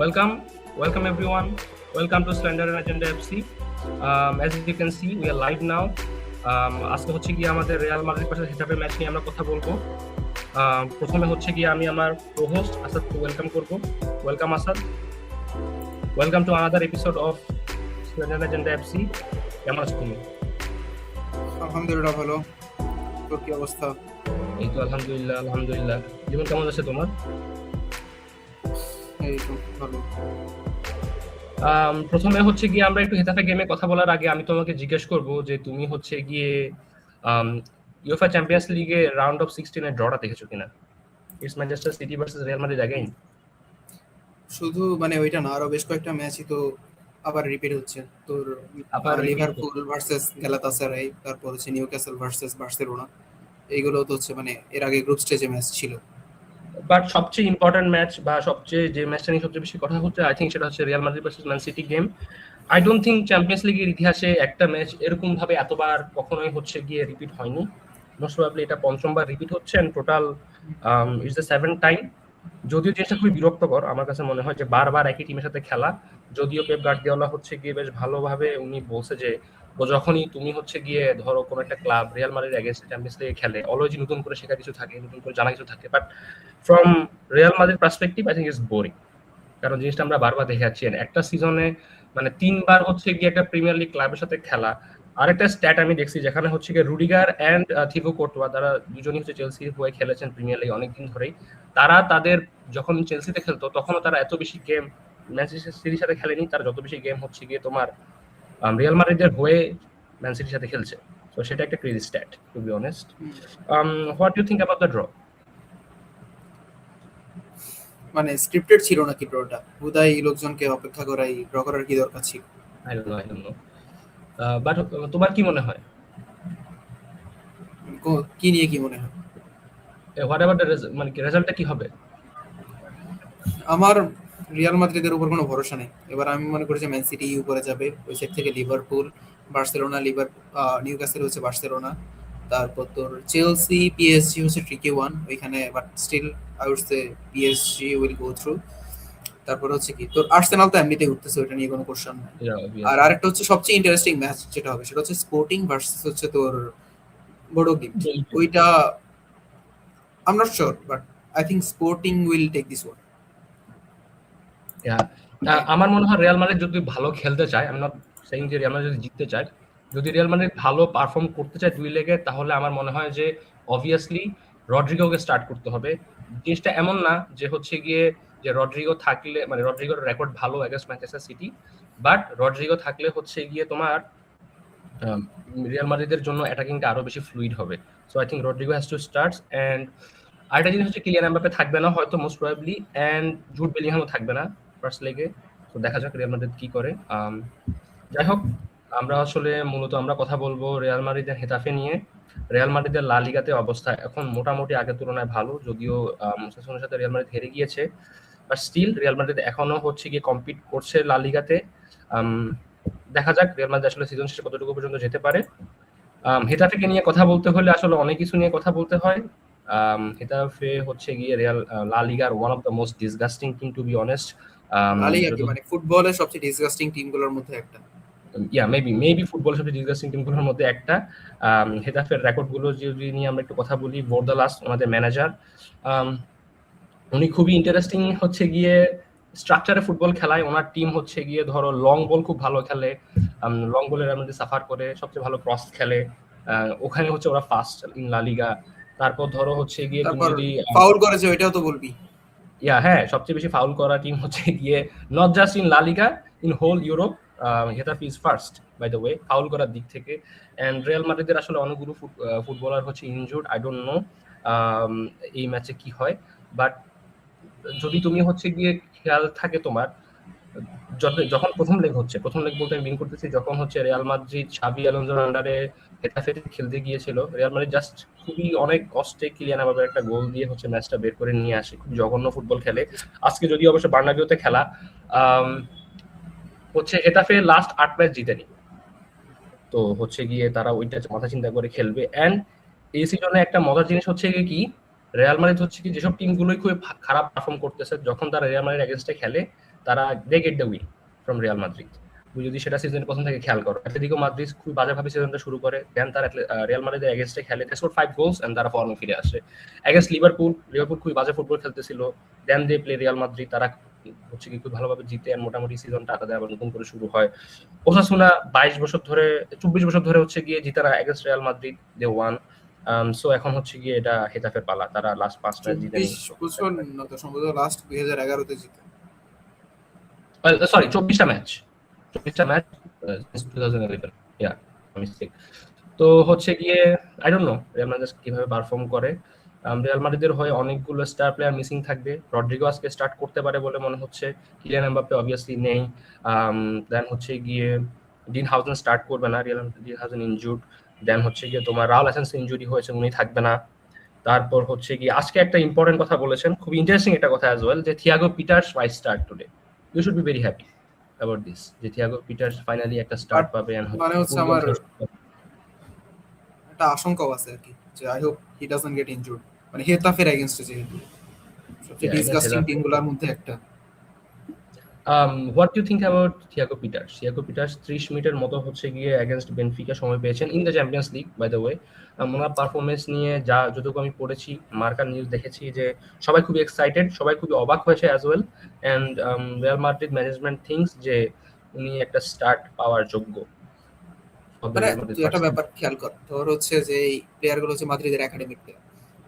Welcome, welcome everyone. Welcome to Slender and Agenda FC. As you can see, we are live now. আজকে হচ্ছে গিয়ে আমাদের Real Madrid versus হেটাফে match নিয়ে আমরা কথা বলবো। প্রথমে হচ্ছে গিয়ে আমি আমার co-host আসাদকে ওয়েলকাম করব। Welcome Asad. Welcome to another episode of Slender and Agenda FC. কেমন আছো তুমি? আলহামদুলিল্লাহ ভালো। তোর কি অবস্থা? এই তো আলহামদুলিল্লাহ। জীবন কেমন আছে তোমার? এই তো ভালো। প্রথমে হচ্ছে গিয়ে আমরা একটু হেতাফে গেমে কথা বলার আগে আমি তোমাকে জিজ্ঞেস করব যে তুমি হচ্ছে গিয়ে ইউএফএ চ্যাম্পিয়ন্স লিগে রাউন্ড অফ 16 এর ড্রটা দেখেছো কিনা? It's Manchester city versus Real Madrid again. শুধু মানে ওইটা না, আরো বেশ কয়েকটা ম্যাচই তো আবার রিপিট হচ্ছে। তোর আবার লিভারপুল ভার্সেস গ্যালাতাসারাই, তারপর হচ্ছে নিউক্যাসল ভার্সেস বার্সেলোনা, এইগুলো তো হচ্ছে মানে এর আগে গ্রুপ স্টেজে ম্যাচ ছিল। বাট সবচেয়ে ইম্পর্টেন্ট ম্যাচ বা সবচেয়ে যে ম্যাচটা নিয়ে সবচেয়ে বেশি কথা হচ্ছে আই থিংক সেটা হচ্ছে Real Madrid versus man city game. I don't think champions লিগের ইতিহাসে একটা ম্যাচ এরকম ভাবে এতবার কখনোই হচ্ছে গিয়ে রিপিট হয়নি। মোস্ট প্রবাবলি এটা পঞ্চমবার রিপিট হচ্ছে and total it's the 7th time. যদিও জিনিসটা খুবই বিরক্তকর আমার কাছে মনে হয় যে বারবার একই টিমের সাথে খেলা। যদিও পেপ গার্দিওলা হচ্ছে গিয়ে বেশ ভালোভাবে উনি বলছে যে ও যখনই তুমি হচ্ছে গিয়ে ধরো কোনো একটা club Real Madrid against champions লিগে খেলে অলওয়েজ নতুন করে শেখা কিছু থাকে, নতুন করে জানা কিছু থাকে। But from Real Madrid perspective I think it's boring. কারণ জিনিসটা আমরা বারবার দেখে যাচ্ছি একটা সিজনে মানে 3বার হচ্ছে গিয়ে একটা প্রিমিয়ার লিগ ক্লাবের সাথে খেলা। আরেকটা স্ট্যাট আমি দেখছি যেখানে হচ্ছে গিয়ে রুডিগার এন্ড থিবো কোর্তোয়া তারা দুজনই হচ্ছে চেলসির হয়ে খেলেছেন প্রিমিয়ার লিগ অনেকদিন ধরেই। তারা তাদের যখন চেলসিতে খেলতো তখনও তারা এত বেশি গেম ম্যানচেস্টার সিটির সাথে খেলেনি, তারা যত বেশি গেম হচ্ছে গিয়ে তোমার রিয়াল মাদ্রিদের হয়ে ম্যান সিটির সাথে খেলছে। তো সেটা একটা crazy stat to be honest. What you think about the draw? মানে স্ক্রিপ্টেড ছিল নাকি ড্রটা? হুদাই লোকজনকে অপেক্ষা করাই ড্র করার কি দরকার ছিল? I don't no. বাট তোমার কি মনে হয়? কি নিয়ে কি মনে হয়? হোয়াট এভার দ্য মানে রেজাল্টটা কি হবে? আমার রিয়াল মাদ্রিদের উপর কোনো ভরসা নেই। এবার আমি মনে করি যে ম্যান সিটি উপরে যাবে, ওই সাইড থেকে লিভারপুল, বার্সেলোনা, নিউক্যাসল হচ্ছে বার্সেলোনা, তারপর তোর চেলসি, পিএসজি হচ্ছে ট্রিকি ওয়ান ওইখানে, but still I would say PSG will go through. তারপর হচ্ছে কি তোর আর্সেনাল তো এমনিতেই উঠতেছে, ওইটা নিয়ে কোনো কোশ্চেন নাই। আর আরেকটা হচ্ছে সবচেয়ে ইন্টারেস্টিং ম্যাচ যেটা হবে সেটা হচ্ছে স্পোর্টিং ভার্সেস হচ্ছে তোর বড় গিফট। ওইটা I am not sure, but I think Sporting will take this one. আমার মনে হয় রিয়াল মাদ্রিদ যদি ভালো খেলতে চায়, আমি নট সেইং যে রিয়াল মাদ্রিদ যদি জিততে চায়, যদি রিয়াল মাদ্রিদ ভালো পারফর্ম করতে চায় দুই লেগে, তাহলে আমার মনে হয় যে অবভিয়াসলি রড্রিগোকে স্টার্ট করতে হবে। জিনিসটা এমন না যে হচ্ছে গিয়ে যে রড্রিগো থাকলে মানে রড্রিগোর রেকর্ড ভালো against Manchester City, but Rodrigo থাকলে হচ্ছে গিয়ে তোমার রিয়াল মাদ্রিদের জন্য অ্যাটাকিংটা আরো বেশি ফ্লুইড হবে। So I think Rodrigo has to start. And আরেকটা জিনিস হচ্ছে কিলিয়ান এমবাপ্পে থাকবে না হয়তো মোস্ট প্রবাবলি, এন্ড জুড বেলিংহামও থাকবে না ফার্স্ট লেগে। তো দেখা যাক রিয়াল মাদ্রিদ কি করে। যাই হোক, আমরা আসলে মূলত আমরা কথা বলবো রিয়াল মাদ্রিদের হেতাফে নিয়ে। রিয়াল মাদ্রিদের লা লিগাতে অবস্থা এখন মোটামুটি আগের তুলনায় ভালো, যদিও মুসাসনের সাথে রিয়াল মাদ্রিদ হেরে গিয়েছে, বাট স্টিল রিয়াল মাদ্রিদ এখনো হচ্ছে গিয়ে কম্পিট করছে লা লিগাতে। দেখা যাক রিয়াল মাদ্রিদ আসলে সিজন শেষে কতটুকু পর্যন্ত যেতে পারে। হেতাফেকে নিয়ে কথা বলতে হলে আসলে অনেক কিছু নিয়ে কথা বলতে হয়। হেতাফে হচ্ছে গিয়ে রিয়াল লা লিগার one of the most disgusting team to be honest. La Liga কি মানে ফুটবলের সবচেয়ে ডিসগাস্টিং টিমগুলোর মধ্যে একটা? মেবি ফুটবল সবচেয়ে ডিসগাস্টিং টিমগুলোর মধ্যে একটা। হেতাফের রেকর্ডগুলো যদি নিয়ে আমরা একটু কথা বলি, বোর্দালাস আমাদের ম্যানেজার, উনি খুবই ইন্টারেস্টিং হচ্ছে গিয়ে স্ট্রাকচারে ফুটবল খেলায়। ওনার টিম হচ্ছে গিয়ে ধরো লং বল খুব ভালো খেলে, লং বলের মধ্যে সাফার করে, সবচেয়ে ভালো ক্রস খেলে, ওখানে হচ্ছে ওরা ফার্স্ট ইন লা লিগা। তারপর ধরো হচ্ছে গিয়ে তুমি যদি ফাউল করেছে ওইটাও তো বলবি। হ্যাঁ, সবচেয়ে বেশি ফাউল করা টিম হচ্ছে গিয়ে not just in La Liga, in whole Europe Getafe is first by the way foul করার দিক থেকে। এন্ড রিয়াল মাদ্রিদের আসলে অনেকগুলো ফুটবলার হচ্ছে ইনজুর্ড। আই ডোন্ট নো এই ম্যাচে কি হয়, বাট যদি তুমি হচ্ছে গিয়ে খেয়াল থাকে তোমার, যখন প্রথম লেগ বলতে আমি মিন করতেছি যখন হচ্ছে রিয়াল মাদ্রিদ শাভি আলোনসোর আন্ডারে হেতাফেতে খেলতে গিয়েছিল, রিয়াল মাদ্রিদ জাস্ট খুবই অনেক কষ্টে কিলিয়ান এমবাপ্পের একটা গোল দিয়ে হচ্ছে ম্যাচটা বের করে নিয়ে আসে। খুব জঘন্য ফুটবল খেলে। আজকে যদি অবশ্য বার্নাবিউতে খেলা, হচ্ছে হেতাফে লাস্ট 8 ম্যাচ জিতেনি, তো হচ্ছে গিয়ে তারা ওইটা মাথা চিন্তা করে খেলবে। এন্ড এই সিজনে একটা মজার জিনিস হচ্ছে কি রিয়াল মাদ্রিদ হচ্ছে কি যেসব টিমগুলোই খুব খারাপ পারফর্ম করতেছে, যখন তারা রিয়াল মাদ্রিদ এগেইনস্টে খেলে তারা they get the win from Real Madrid. তুমি যদি সেটা সিজনের প্রথম থেকে খেয়াল করো, অ্যাটলেটিকো মাদ্রিদ খুব বাজেভাবে সিজনটা শুরু করে, দেন তারা রিয়াল মাদ্রিদের এগেইনস্টে খেলে, দে স্কোর 5 গোলস এন্ড তারা ফর্মে ফিরে আসে। এগেইনস্ট লিভারপুল খুবই বাজে ফুটবল খেলতেছিল, then they play Real Madrid, তারা হচ্ছে কি খুব ভালোভাবে জিতে, আর মোটামুটি সিজনটা তাদের আবার নতুন করে শুরু হয়। ওসাসুনা 24 বছর ধরে হচ্ছে গিয়ে জিতে না এগেইনস্ট রিয়াল মাদ্রিদ, দে ওয়ান। সো এখন হচ্ছে গিয়ে এটা হেতাফের পালা, তারা লাস্ট 5 ম্যাচ জিতে 24 বছর না তো, সম্ভবত লাস্ট 2011 তে জিতে। সরি 24টা ম্যাচ 2011, ইয়া মিস্টেক। তো হচ্ছে গিয়ে I don't no Real Madrid কিভাবে পারফর্ম করে। রিয়াল মাদ্রিদের হয়ে অনেকগুলো স্টার প্লেয়ার মিসিং থাকবে। রড্রিগো আজকে স্টার্ট করতে পারে বলে মনে হচ্ছে, কিলিয়ান এমবাপ্পে অবভিয়াসলি নেই। দেন হচ্ছে গিয়ে ডিন হাউজেন স্টার্ট করবে না, ডিন হাউজেন ইনজুর্ড। দেন হচ্ছে গিয়ে তোমার রাউল হাসানস ইনজুরি হয়েছে, উনি থাকবে না। তারপর হচ্ছে গিয়ে আজকে একটা ইম্পর্টেন্ট কথা বলেছেন, খুব ইন্টারেস্টিং একটা কথা অ্যাজ ওয়েল, যে Thiago Pieters might start today. You should be very happy about this, যে থিয়াগো পিটার্স ফাইনালি একটা স্টার্ট পাবে। মানে হচ্ছে আমার একটা আশঙ্কাও আছে আর কি, যে I hope he doesn't get injured, মানে হেতাফের এগেইনস্টে যেহেতু সবচেয়ে ডিসগাস্টিং টিমগুলোর মধ্যে একটা। What you think about Thiago Pieters? Thiago Pieters 30 মিনিটের মতো হচ্ছে গিয়ে এগেইনস্ট বেনফিকা সময় পেয়েছেন in the Champions League, by the way. ওনার পারফরমেন্স নিয়ে যতটুকু আমি পড়েছি, মার্কার নিউজ দেখেছি, যে সবাই খুবই এক্সাইটেড, সবাই খুবই অবাক হয়েছে as well. And Real Madrid management things যে উনি একটা স্টার্ট পাওয়ার যোগ্য। মানে তুই একটা ব্যাপার খেয়াল কর, তোর হচ্ছে যে এই প্লেয়ারগুলো হচ্ছে মাদ্রিদের একাডেমিক প্লেয়ার,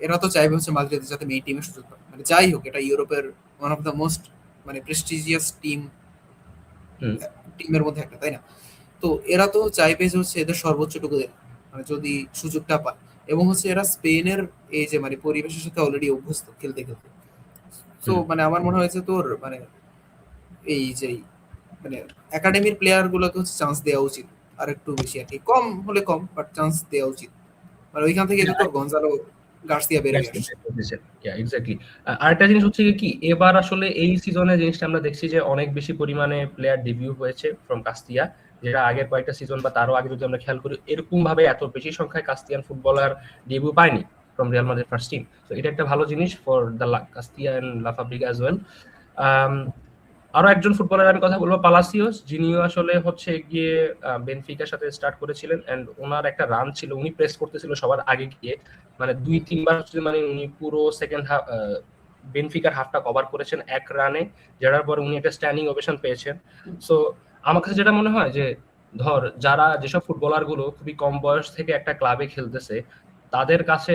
এরা তো চাইবে হচ্ছে মাদ্রিদের যাতে মেইন টিমে সুযোগ পায়। মানে যাই হোক, এটা ইউরোপের ওয়ান অফ দ্য মোস্ট মানে প্রেস্টিজিয়াস টিমের মধ্যে একটা, তাই না? তো এরা তো চাইবে যে হচ্ছে এদের সর্বোচ্চটুকু দেয়, মানে যদি সুযোগটা পায়। এবং হচ্ছে এরা স্পেনের এই যে মানে পরিবেশের সাথে অলরেডি অভ্যস্ত খেলতে খেলতে। তো মানে আমার মনে হয়েছে তোর মানে এই যে মানে একাডেমির প্লেয়ার গুলোকে হচ্ছে চান্স দেওয়া উচিত, আর একটু বেশি আর কি, কম হলে কম, বাট চান্স দেওয়া উচিত। মানে ওইখান থেকে তো তোর গঞ্জালো গার্সিয়া বের হয়ে আসছে। এক্স্যাক্টলি। আরেকটা জিনিস হচ্ছে কি, এবার আসলে এই সিজনে জিনিসটা আমরা দেখছি যে অনেক বেশি পরিমাণে প্লেয়ার ডেবিউ হয়েছে ফ্রম কাস্তিয়া, যেটা আগের কয়েকটা সিজন বা তারও আগে যদি আমরা খেয়াল করি, এরকম ভাবে এত বেশি সংখ্যায় কাস্তিয়ান ফুটবলার ডেবিউ পায়নি from Real Madrid first team. তো এটা একটা ভালো জিনিস ফর দ্য কাস্তিয়া এন্ড লা ফাব্রিকা অ্যাজ ওয়েল। আরো একজন ফুটবলার আমি কথা বলবো, পালাসিওস, যিনিও আসলে হচ্ছে গিয়ে বেনফিকার সাথে স্টার্ট করেছিলেন, এন্ড ওনার একটা রান ছিল, উনি প্রেস করতেছিল সবার আগে গিয়ে, মানে 2-3 বার হচ্ছে মানে উনি পুরো সেকেন্ড হাফ বেনফিকার হাফটা কভার করেছেন এক রানে, যেটার পরে উনি একটা স্ট্যান্ডিং ওভেশন পেয়েছেন। সো আমার কাছে যেটা মনে হয় যে ধর যেসব ফুটবলার গুলো খুবই কম বয়স থেকে একটা ক্লাবে খেলতেছে, তাদের কাছে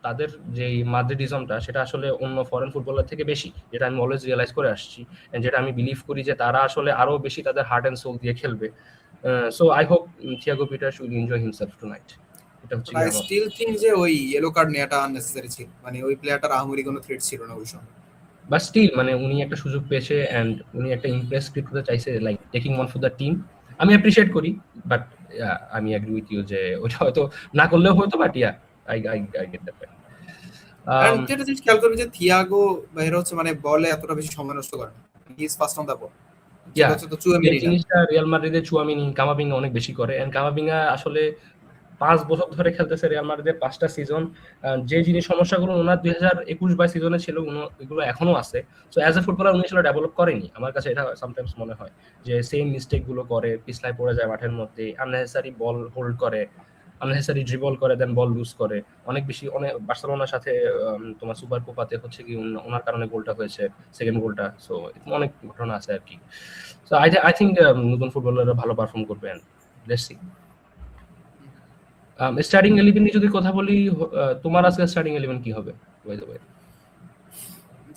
তাদের যে মাদ্রিদিজমটা সেটা আসলে অন্য ফরেন ফুটবলার থেকে বেশি, যেটা আমি অলওয়েজ রিয়েলাইজ করে আসছি, যেটা আমি বিলিভ করি যে তারা আসলে আরো বেশি তাদের হার্ট এন্ড সোল দিয়ে খেলবে। So I hope Thiago Pieters will enjoy himself tonight. এটা হচ্ছে আই স্টিল থিংক যে ওই ইয়েলো কার্ড নেওয়াটা আননেসেসারি ছিল, মানে ওই প্লেয়ারটার আহামরি কোনো থ্রেট ছিল না ওই সময়। বাট স্টিল মানে উনি একটা সুযোগ পেয়েছে এন্ড উনি একটা ইমপ্রেস করতে চাইছে, like taking one for the team. আমি অ্যাপ্রিশিয়েট করি, বাট আমি এগ্রি উইথ ইউ যে ওটা হয়তো না করলেও হতো, but yeah I get that point. আর যেটা জিনিস খেয়াল করবি যে থিয়াগো বাইরে হচ্ছে মানে বলে এতটা বেশি সময় নষ্ট করে না, he is fast on the ball. যেটা হচ্ছে তো চুয়ামেনি জিনিসটা রিয়াল মাদ্রিদের চুয়ামেনি কামাভিঙ্গা অনেক বেশি করে, এন্ড কামাভিঙ্গা আসলে 5 বছর ধরে খেলতেছে রিয়াল মাদ্রিদের 5টা সিজন। যে জিনিস সমস্যাগুলো ওনার 2021-22 সিজনে ছিল এগুলো এখনো আছে। সো অ্যাজ এ ফুটবলার উনি আসলে ডেভেলপ করেনি, আমার কাছে এটা সামটাইমস মনে হয় যে সেম মিস্টেক গুলো করে, পিছলায় পড়ে যায় মাঠের মধ্যে, আননেসেসারি বল হোল্ড করে, আননেসেসারি ড্রিবল করে, দেন বল লুজ করে অনেক বার্সেলোনার সাথে তোমার সুপার কোপাতে হচ্ছে কি ওনার কারণে গোলটা হয়েছে, সেকেন্ড গোলটা। সো অনেক ঘটনা আছে আর কি। সো আই থিঙ্ক নতুন ফুটবলাররা ভালো পারফর্ম করবেন, লেটস সি। স্টার্টিং 11 নিয়ে যদি কথা বলি, তোমার আজকে স্টার্টিং 11 কি হবে বাই দ্য ওয়ে?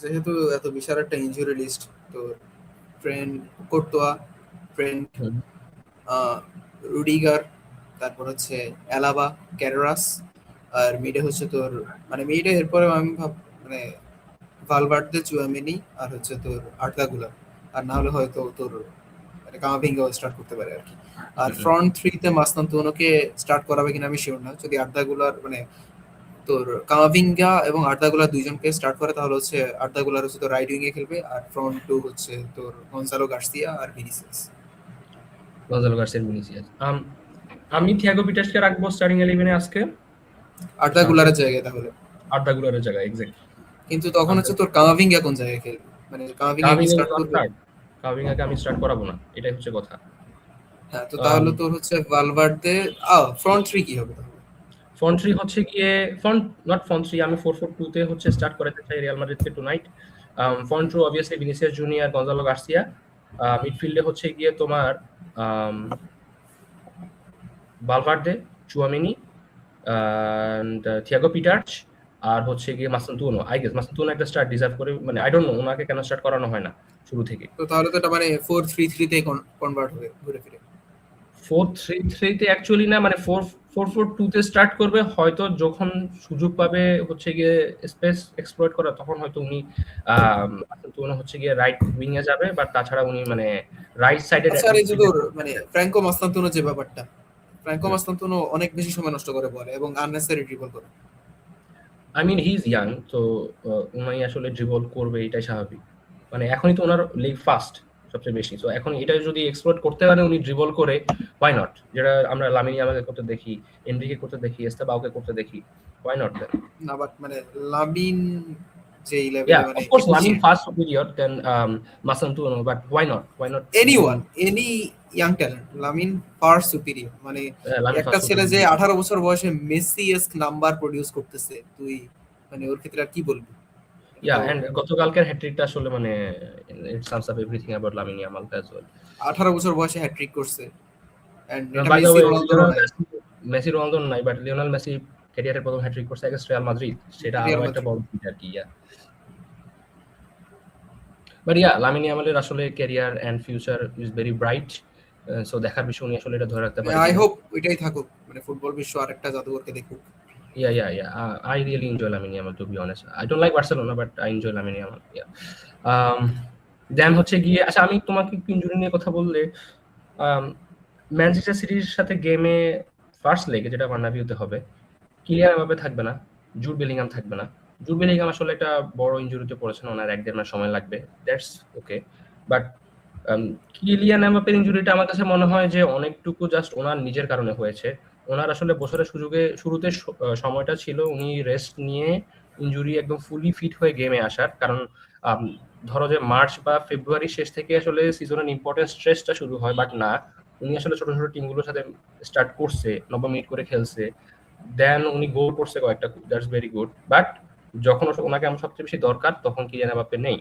যেহেতু এত বিশাল একটা ইনজুরি লিস্ট, তো ট্রেন্ট, কোর্তোয়া, ট্রেন্ট, রুডিগার, তারপর হচ্ছে অ্যালাবা, ক্যারেরাস, আর মিডে হচ্ছে তোর মানে মিডে এরপরে আমি মানে ভালভার্দে, চুয়ামেনি, আর হচ্ছে তোর আর্দাগুলা, আর না হলে হয়তো তোর মানে কামাভিঙ্গাও স্টার্ট করতে পারে আর কি। আর ফ্রন্ট থ্রিতে মাসনান্তোনোকে স্টার্ট করাবে কিনা আমি শিওর না। যদি আর্দাগুলার মানে তোর কামাভিঙ্গা এবং আর্দাগুলা দুইজনকে স্টার্ট করে, তাহলে হচ্ছে আর্দাগুলার হচ্ছে তোর রাইট উইং এ খেলবে, আর ফ্রন্ট টু হচ্ছে তোর গনজালো গার্সিয়া আর ভিনিসিয়াস। আমি থিয়াগো পিটার্সকে রাখবো স্টার্টিং 11 এ আজকে, আর্দাগুলারের জায়গায়। তাহলে আর্দাগুলারের জায়গায় এক্স্যাক্টলি। কিন্তু তখন হচ্ছে তোর কামাভিঙ্গা কোন জায়গায় খেলবে, মানে কামাভিঙ্গা স্টার্ট করবে? কামিঙ্গাকে আমি স্টার্ট করাবো না, এটাই হচ্ছে কথা। হ্যাঁ, তো তাহলে তোর হচ্ছে ভালভার্দে ফ্রন্ট থ্রি কি হবে তাহলে? ফ্রন্ট থ্রি হচ্ছে গিয়ে ফ্রন্ট থ্রি আমি 4-4-2 তে হচ্ছে স্টার্ট করাতে চাই রিয়াল মাদ্রিদকে tonight. Front three obviously Vinicius Junior, Gonzalo Garcia. মিডফিল্ডে হচ্ছে গিয়ে তোমার ভালভার্দে, চুয়ামিনি, থিয়াগো পিটার্চ, আর হচ্ছে গিয়ে মাসান্তুনো। আই গেস মাসান্তুনো একটা স্টার্ট ডিজার্ভ করে, মানে আই ডোন্ট নো ওনাকে কেন স্টার্ট করানো হয় না শুরু থেকে। তো তাহলে তো এটা মানে 4-3-3 তে কনভার্ট হবে ঘুরে ফিরে। 4-3-3 তে অ্যাকচুয়ালি না, মানে 4-4-2 তে স্টার্ট করবে হয়তো, যখন সুযোগ পাবে হচ্ছে গিয়ে স্পেস এক্সপ্লয়েট করা, তখন হয়তো উনি হচ্ছে গিয়ে রাইট উইং এ যাবে, বাট তাছাড়া উনি মানে রাইট সাইডের আচ্ছা, আর এই যে তোর মানে ফ্র্যাঙ্কো মাস্তান্তুনো যে ব্যাপারটা, ফ্র্যাঙ্কো মাস্তান্তুনো অনেক বেশি সময় নষ্ট করে বলে এবং আননেসেসারি ড্রিবল করে। I mean he is young, তো উনি আসলে ড্রিবল করবে, এটাই স্বাভাবিক। মানে এখনই তো ওনার লিগ ফাস্ট সবচেয়ে বেশি, তো এখন এটা যদি এক্সপ্লয়েট করতে পারে উনি ড্রিবল করে, হোয়াই নট? যেটা আমরা লামিনী আমাকে করতে দেখি, এনরিকে করতে দেখি, এস্তাবাওকে করতে দেখি, হোয়াই নট দেন? না বাট মানে লামিন যে লেভেলে Yeah, মানে of course, Lamin far superior than Masantuono, but why not? Why not? Anyone any young talent, Lamine far superior. মানে Lamin একটা far ছেলে যে superior. 18 বছর বয়সে মেসি-এস্ক নাম্বার প্রডিউস করতেছে, তুই মানে ওর ক্ষেত্রে আর কি বলবি? Yeah, and গতকালকের হ্যাট্রিকটা আসলে মানে it sums up everything about Lamine Yamal as well. 18 বছর বয়সে হ্যাট্রিক করছে, এন্ড এটা By the মেসি way, রোনালদোর নাই। মেসি রোনালদো নাই, বাট লিওনেল মেসি ক্যারিয়ারের প্রথম হ্যাট্রিক করছে against রিয়াল মাদ্রিদ, সেটা আরো রিয়াল একটা মাদ্রিদ। বড় দিক আর কি। বাট ইয়া, লামিনী আমালের আসলে career and future is very bright, so দেখার বিষয়, উনি আসলে এটা ধরে রাখতে পারে আই কিনা। হোপ ওইটাই থাকুক, মানে ফুটবল বিশ্ব আরেকটা জাদুঘরকে দেখুক। Yeah. I really enjoy Lamine Yamal, to be honest. I don't like Barcelona, but I enjoy Lamine Yamal. Yeah. দেন হচ্ছে গিয়ে, আচ্ছা আমি তোমাকে একটু ইনজুরি নিয়ে কথা বললে, ম্যানচেস্টার সিটির সাথে গেমে ফার্স্ট লেগে যেটা বার্নাবিউতে হবে, কিলিয়ান এমবাপ্পে থাকবে না, জুড বেলিংহাম থাকবে না। জুড বেলিংহাম আসলে একটা বড় ইনজুরিতে পড়েছেন, ওনার 1-1.5 মাস সময় লাগবে, দ্যাটস ওকে। বাট কিলিয়ান এমবাপ্পের ইনজুরিটা আমার কাছে মনে হয় যে অনেকটুকু জাস্ট ওনার নিজের কারণে হয়েছে। ওনার আসলে বছরের শুরুতে সময়টা ছিল উনি রেস্ট নিয়ে ইনজুরি একদম ফুলি ফিট হয়ে গেমে আসার, কারণ ধরো যে মার্চ বা ফেব্রুয়ারি শেষ থেকে আসলে সিজনের ইম্পর্টেন্ট স্ট্রেসটা শুরু হয়, বাট না, উনি আসলে ছোট ছোট টিমগুলোর সাথে স্টার্ট করছে, 90 মিনিট করে খেলছে, দেন উনি গোল করছে কয়েকটা, দ্যাটস ভেরি গুড। বাট যখন ওনাকে আমার সবচেয়ে বেশি দরকার, তখন কিলিয়ান এমবাপ্পে নেই।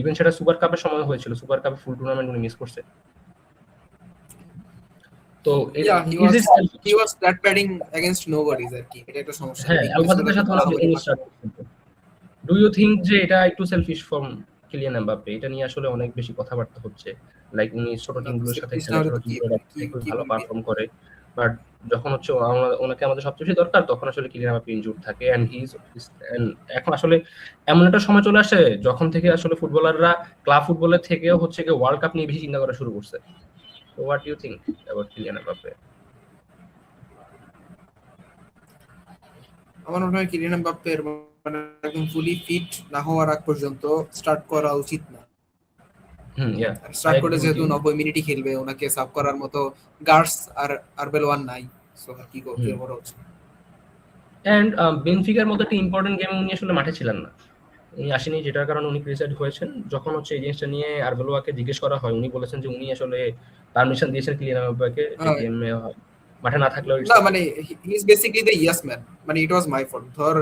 ইভেন সেটা সুপার কাপের সময় হয়েছিল, সুপার কাপে ফুল টুর্নামেন্ট উনি মিস করছে। তো হি ওয়াজ স্টার্ট প্যাডিং এগেইনস্ট নোবডিজ আর কি, এটা একটা সমস্যা। হ্যাঁ, আলবাতের সাথে ওনাকে উনি স্টার্ট করছে। ডু ইউ থিংক যে এটা একটু সেলফিশ ফ্রম কিলিয়ান এমবাপ্পে? এটা নিয়ে আসলে অনেক বেশি কথাবার্তা হচ্ছে, লাইক উনি ছোট টিমগুলোর সাথে খেলে, ছোট টিমগুলো খুব ভালো পারফর্ম করে, বাট যখন হচ্ছে ওনাকে আমাদের সবচেয়ে বেশি দরকার, তখন আসলে কিলিয়ান এমবাপ্পে ইনজুরড থাকে। এন্ড এখন আসলে এমন একটা সময় চলে আসে যখন থেকে আসলে ফুটবলাররা ক্লাব ফুটবলের থেকেও হচ্ছে গিয়ে ওয়ার্ল্ড কাপ নিয়ে বেশি চিন্তা করা শুরু করছে। So what do you think about Kylian Mbappe? আমার মনে হয় কিলিয়ান এমবাপ্পের মানে একদম ফুলি ফিট না হওয়ার আগ পর্যন্ত স্টার্ট করা উচিত না। Yeah. স্টার্ট করে যেহেতু 90 মিনিটই খেলবে, ওনাকে সাব করার মতো গার্ডস আর আরবেলওয়ান নাই, সো কি বড় হচ্ছে। এন্ড বেনফিকার মতো একটা ইম্পর্টেন্ট গেমে উনি আসলে মাঠে ছিলেন না, উনি আসেনি, যেটার কারণে উনি ক্রিটিসাইজ হয়েছেন। যখন হচ্ছে এই জিনিসটা নিয়ে আরবেলোয়াকে জিজ্ঞেস করা হয়, উনি বলেছেন যে উনি আসলে পারমিশন দিয়েছেন কিলিয়ান এমবাপ্পেকে যে গেমে মাঠে না থাকলেও না, মানে he is basically the yes man, মানে ইট ওয়াজ মাই ফল্ট। ধর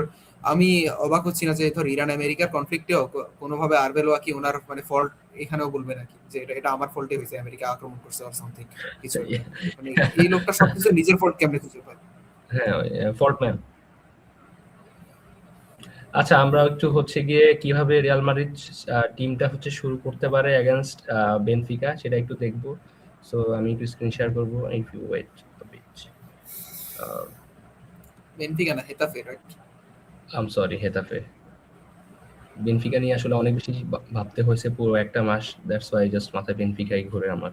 আমি অবাক হচ্ছি না যে ধর ইরান আমেরিকার কনফ্লিক্টেও কোনোভাবে আরবেলোয়া কি ওনার মানে ফল্ট এখানেও বলবে নাকি যে এটা আমার ফল্টে হয়েছে, আমেরিকা আক্রমণ করছে অর সামথিং কিছু। মানে এই লোকটা সবকিছু নিজের ফল্ট কেমনে খুঁজে পায়? হ্যাঁ, ফল্ট ম্যান। আচ্ছা, আমরা একটু হচ্ছে গিয়ে কিভাবে রিয়াল মাদ্রিদ টিমটা হচ্ছে শুরু করতে পারে এগেইনস্ট বেনফিকা, সেটা একটু দেখবো। সো আমি একটু স্ক্রিন শেয়ার করবো, if you wait a bit. Benfica না, Getafe, right? I am sorry, Getafe. Benfica নিয়ে আসলে অনেক বেশি ভাবতে হয়েছে পুরো একটা মাস, দ্যাটস ওয়াই জাস্ট মাথায় বেনফিকাই ঘুরে আমার।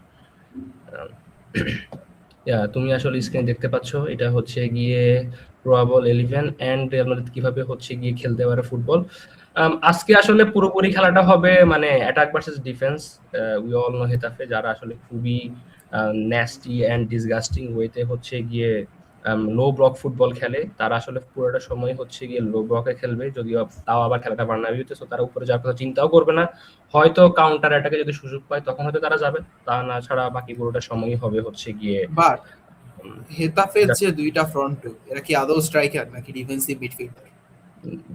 তুমি আসলে স্ক্রিন দেখতে পাচ্ছ, এটা হচ্ছে গিয়ে প্রবাবল 11 এন্ড রিয়াল মাদ্রিদ কিভাবে হচ্ছে গিয়ে খেলতে পারে ফুটবল। আজকে আসলে পুরোপুরি খেলাটা হবে মানে attack versus defence. We all know Getafe যারা আসলে খুবই ন্যাস্টি এন্ড ডিসগাস্টিং ওয়েতে হচ্ছে গিয়ে লো ব্লক ফুটবল খেলে, তারা আসলে পুরোটা সময় হচ্ছে গিয়ে লো ব্লকে খেলবে, যদিও তাও আবার খেলাটা বার্নাবি হচ্ছে, সো তারা উপরে যাওয়ার কথা চিন্তাও করবে না। হয়তো কাউন্টার অ্যাটাকে যদি সুযোগ পায় তখন হয়তো তারা যাবে, তা না ছাড়া বাকি পুরোটা সময়ই হবে হচ্ছে গিয়ে বাট উম, হেতাফের যে দুইটা ফ্রন্ট টু, এরা কি আদৌ স্ট্রাইকার নাকি ডিফেন্সিভ মিডফিল্ডার?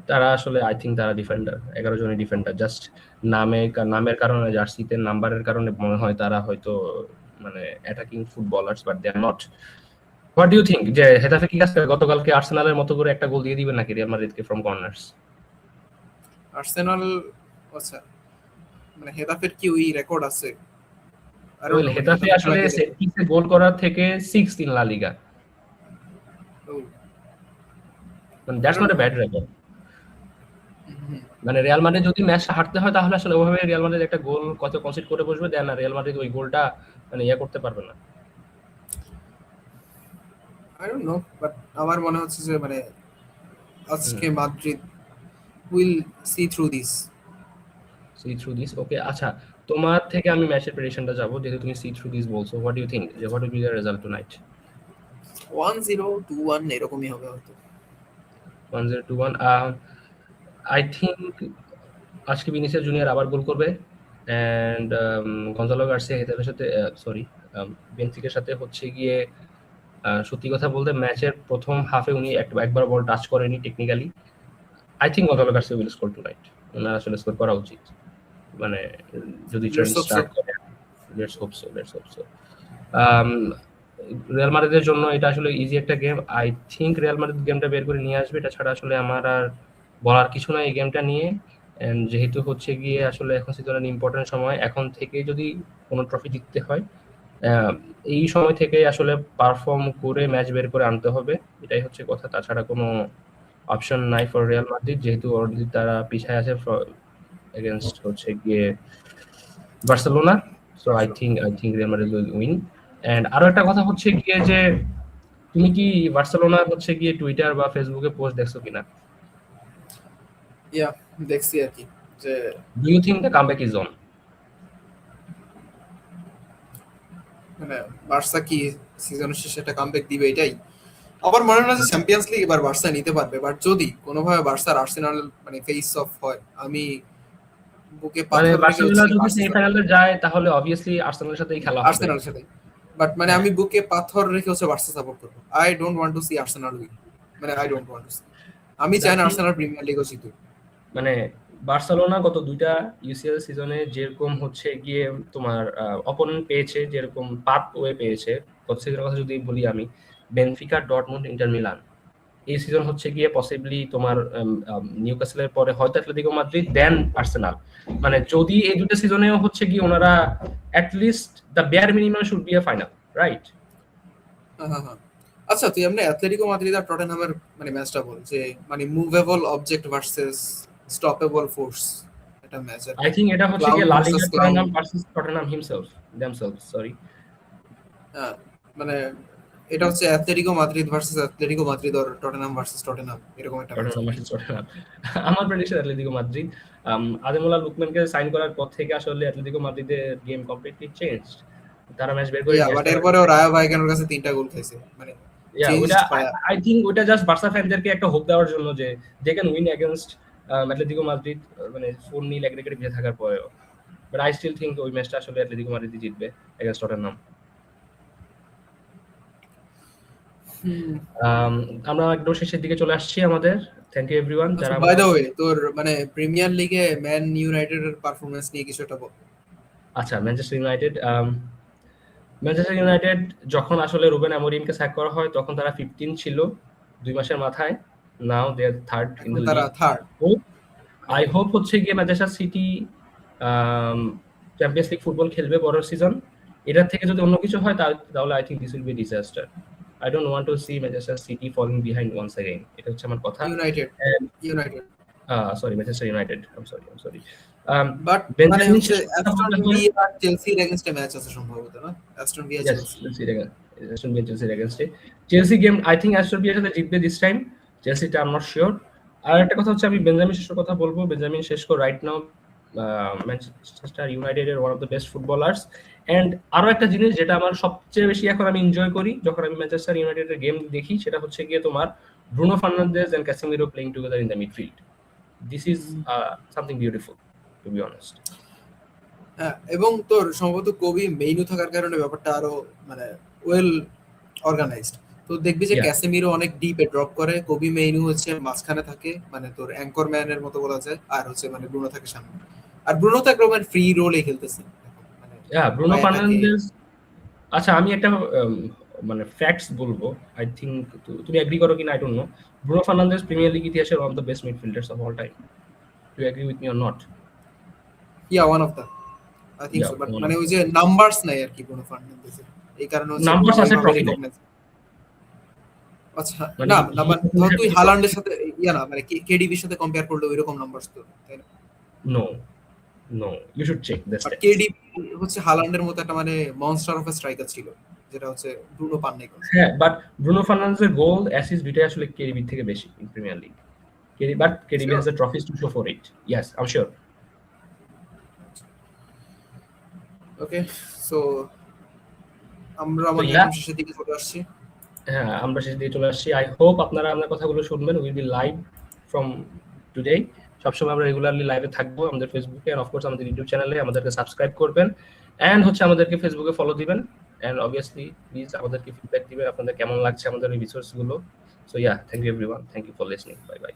তারা আসলে আই থিঙ্ক তারা ডিফেন্ডার, 11 জনের ডিফেন্ডার। জাস্ট নামের কারণে, জার্সিতে নাম্বারের কারণে মনে হয় তারা হয়তো মানে attacking footballers, but they are not. What do you think যে হেতাফে কি আজকে গতকালকে আর্সেনালের মতো করে একটা গোল দিয়ে দিবে নাকি রিয়াল মাদ্রিদকে ফ্রম কর্নার্স? আর্সেনাল, আচ্ছা, মানে হেতাফের কি ওই রেকর্ড আছে? আই ডোন্ট ওয়েল নো, মানে হেতাফে হেতাফে খেলা আসলে কে সেট পিসে গোল করার থেকে 6 ইন লা লিগা, মানে I that's don't not a know. Bad record. মানে রিয়াল মাদ্রিদ যদি ম্যাচটা হারতে হয় তাহলে আসলে ওভাবে রিয়াল মাদ্রিদ একটা গোল কত কনসিড করে বসবে, দেন না রিয়াল মাদ্রিদ ওই গোলটা মানে ইয়া করতে পারবে না। আই ডোন্ট নো, বাট আমার মনে হচ্ছে যে মানে হুম, আজকে Madrid will see through this. See through this, okay. আচ্ছা, তোমার থেকে আমি ম্যাচের প্রেডিকশনটা যাবো, যেহেতু তুমি সি থ্রু দিস বলছো। হোয়াট ডু ইউ থিঙ্ক যে what will be the result tonight? 1-0, 2-1 এরকমই হবে হয়তো। 1-0, 2-1। আই থিঙ্ক আজকে ভিনিসিয়াস জুনিয়র আবার গোল করবে, এন্ড গঞ্জালো গার্সিয়া হেতাফের সাথে, সরি, বেনফিকার সাথে হচ্ছে গিয়ে সত্যি কথা বলতে ম্যাচের প্রথম হাফে উনি একবার বল টাচ করেনি technically. I think Gonzalo Garcia will score tonight. ওনার আসলে স্কোর করা উচিত, মানে যদি trend let's hope so. Start করে। Let's hope so, let's hope so. Real মাদ্রিদের জন্য এটা আসলে ইজি একটা game. I think Real Madrid গেমটা বের করে নিয়ে আসবে, এটা ছাড়া আসলে আমার আর বলার কিছু নাই এই গেমটা নিয়ে। এন্ড যেহেতু হচ্ছে গিয়ে আসলে এখন সিজনের ইম্পর্টেন্ট সময়, এখন থেকে যদি কোনো ট্রফি জিততে হয় আহ, এই সময় থেকে আসলে পারফর্ম করে ম্যাচ বের করে আনতে হবে, এটাই হচ্ছে কথা। তাছাড়া কোনো অপশন নাই ফর রিয়াল মাদ্রিদ, যেহেতু অলরেডি তারা পিছায় আছে এগেনস্ট হচ্ছে গিয়ে Barcelona. So I think Real Madrid will win. And আরো একটা কথা হচ্ছে গিয়ে যে তুমি কি বার্সেলোনার হচ্ছে গিয়ে টুইটার বা ফেসবুকে পোস্ট দেখছো কিনা? ইয়া, দেখছি আর কি, যে do you think the comeback is on? মানে বার্সা কি সিজনের শেষে একটা কামব্যাক দিবে এটাই। আমার মনে হয় না যে চ্যাম্পিয়ন্স লিগ এবার বার্সা নিতে পারবে, বাট যদি কোনোভাবে বার্সার আর্সেনাল মানে ফেস অফ হয়, আমি বুকে মানে পাথর রেখে বার্সেলোনা হচ্ছে যদি বার্সা সাপোর্ট সেমিফাইনালে যায় তাহলে অবভিয়াসলি আর্সেনালের সাথেই খেলা হবে। আর্সেনালের সাথে। বাট মানে হ্যাঁ, আমি বুকে পাথর রেখে হচ্ছে বার্সা সাপোর্ট করবো। I don't want to see Arsenal win, মানে I don't want to see. আমি চাই না দেখি, আর্সেনাল প্রিমিয়ার লিগও জিতুক। মানে বার্সেলোনা গত দুইটা ইউসিএল সিজনে যেরকম হচ্ছে গিয়ে তোমার অপোনেন্ট পেয়েছে, যেরকম পাথ ওয়ে পেয়েছে, গত সিজনের কথা যদি বলি আমি, বেনফিকা, ডর্টমুন্ড, ইন্টার মিলান, এই সিজন হচ্ছে গিয়ে পসিবলি তোমার নিউক্যাসলের পরে হয়তো অ্যাটলেটিকো মাদ্রিদ, দেন আর্সেনাল। মানে যদি এই দুটো সিজনেও হচ্ছে গিয়ে ওনারা at least the bear minimum should be a final, right? হ্যাঁ হ্যাঁ হ্যাঁ। আচ্ছা, তুই এমনি অ্যাথলেটিকো মাদ্রিদ আর টটেনহামের মানে ম্যাচটা বল, যে মানে movable object versus stoppable force, একটা ম্যাচ আর আই কি। থিঙ্ক এটা হচ্ছে ক্লাউন গিয়ে La versus Liga clown. Tottenham versus Tottenham himself, themselves, sorry. হ্যাঁ, মানে এটা হচ্ছে Atletico Madrid versus Atletico Madrid, আর টটেনহাম ভার্সেস টটেনহাম, এরকম একটা ম্যাচ টটেনহাম হবে। Versus Tottenham. আমার প্রেডিকশন অ্যাটলেটিকো মাদ্রিদ। আদেমোলা লুকম্যানকে সাইন করার পর থেকে আসলে অ্যাটলেটিকো মাদ্রিদের গেম কমপ্লিটলি চেঞ্জ। তারা ম্যাচ বের করে ইয়া, নিয়ে বাট আসতে পারে। এরপরেও রায়া ভাইকানোর কাছে 3টা গোল খাইছে, মানে ইয়া, ওটা চেঞ্জড পায়া। আই থিঙ্ক ওটা জাস্ট বার্সা ফ্যানদেরকে একটা হোপ দেওয়ার জন্য যে they can win against Atletico Madrid, মানে 4-0 এগ্রিগেটে পিছিয়ে থাকার পরেও। বাট আই স্টিল থিঙ্ক ওই ম্যাচটা আসলে অ্যাটলেটিকো মাদ্রিদ জিতবে এগেইনস্ট টটেনহাম। হুম। আমরা একদম শেষের দিকে চলে আসছি আমাদের। থ্যাংক ইউ এভরিওয়ান আচ্ছা, যারা বাই আমাদের। দ্য ওয়ে, তোর মানে প্রিমিয়ার লিগে ম্যান ইউনাইটেডের পারফরম্যান্স নিয়ে কিছু একটা বল। আচ্ছা, ম্যানচেস্টার ইউনাইটেড যখন আসলে রুবেন অ্যামোরিমকে স্যাক করা হয় তখন তারা 15 ছিল 2 মাসের মাথায়। নাও দে আর থার্ড ইন এখন দ্য তারা লিগ। থার্ড। আই হোপ হচ্ছে গিয়ে Manchester city champions league football খেলবে পরের সিজন। এটার থেকে যদি অন্য কিছু হয় তাহলে I think this will be disaster. I don't want to see Manchester City falling behind once again, এটা হচ্ছে আমার কথা। United, United. Sorry, Manchester United, I am sorry. But মানে বেঞ্জামিন হচ্ছে শেষ কথা অ্যাস্টন বলতে হয়। ভিলা আর চেলসির এগেইনস্টে ম্যাচ আছে সম্ভবত, না? Aston Villa Yes, Chelsea. চেলসির এগেইনস্টে। Chelsea game I think Aston ভিলার সাথে জিতবে দিস টাইম। চেলসিটা আই এম নট শিওর। আর একটা কথা হচ্ছে, আমি বেঞ্জামিন শেষের কথা বলবো। Benjamin Sesko right now Manchester ইউনাইটেডের one of the best footballers. And আরো একটা জিনিস যেটা আমার সবচেয়ে বেশি এখন আমি এনজয় করি যখন আমি ম্যানচেস্টার ইউনাইটেডের গেম দেখি, সেটা হচ্ছে গিয়ে তোমার Bruno Fernandes and Casemiro playing together in the midfield. This is something beautiful to be honest. হ্যাঁ, এবং তোর সম্ভবত কবি মেইনু থাকার কারণে ব্যাপারটা আরো মানে ওয়েল অর্গানাইজড। তো দেখবি যে Yeah. ক্যাসেমিরো অনেক ডিপে ড্রপ করে, কবি মেইনু হচ্ছে মাঝখানে থাকে, মানে তোর অ্যাঙ্কর ম্যানের মতো বলা যায়, আর হচ্ছে মানে ব্রুনো থাকে সামনে। আর ব্রুনো তো একদম ফ্রি রোলে খেলতেছে মানে ব্রুনো হয় এটাকে। ফার্নান্দেজ, আচ্ছা আমি একটা মানে ফ্যাক্টস বলবো, আই থিংক তুমি এগ্রি করো কিনা I don't know. Bruno Fernandes Premier League ইতিহাসের one of the best midfielders of all time. Do you agree with me or not? Yeah one of the, I think Yeah, so, but one মানে of ওই যে numbers নাই আর কি Bruno ফার্নান্দেজের, এই কারণে হচ্ছে Numbers আছে, ওইভাবে trophy নেই। recognize। আচ্ছা মানে না he নাম্বার doesn't ধর have তুই the হালান্ডের trophy. সাথে ইয়া না মানে কেডিবির সাথে কম্পেয়ার করলে ওইরকম নাম্বারস তো, তাই না? No, you should check the but stats. KD হচ্ছে হালান্ডের মতো একটা মানে মনস্টার অফ এ স্ট্রাইকার ছিল, যেটা হচ্ছে ব্রুনো পান নাই কোনো। হ্যাঁ, বাট ব্রুনো ফার্নান্দেজের গোল অ্যাসিস্ট দুইটাই আসলে কেডিবি থেকে বেশি in premier league. But KDB Sure. has the trophies to show for it. Yes, I'm sure. Okay, so আমরা So আমাদের yeah, শেষের দিকে চলে আসছি। হ্যাঁ আমরা শেষ দিকে চলে আসছি। আই হোপ আপনারা আমাদের কথাগুলো শুনবেন। Will be live from today. সবসময় আমরা রেগুলারলি লাইভে থাকবো আমাদের ফেসবুকে এন্ড অফকোর্স আমাদের ইউটিউব চ্যানেলে। আমাদেরকে সাবস্ক্রাইব করবেন এন্ড হচ্ছে আমাদেরকে ফেসবুকে ফলো দিবেন এন্ড অবভিয়াসলি প্লিজ আমাদেরকে ফিডব্যাক দিবেন আপনাদের কেমন লাগছে আমাদের এই রিসোর্স গুলো। So yeah, thank you everyone, thank you for listening, bye by.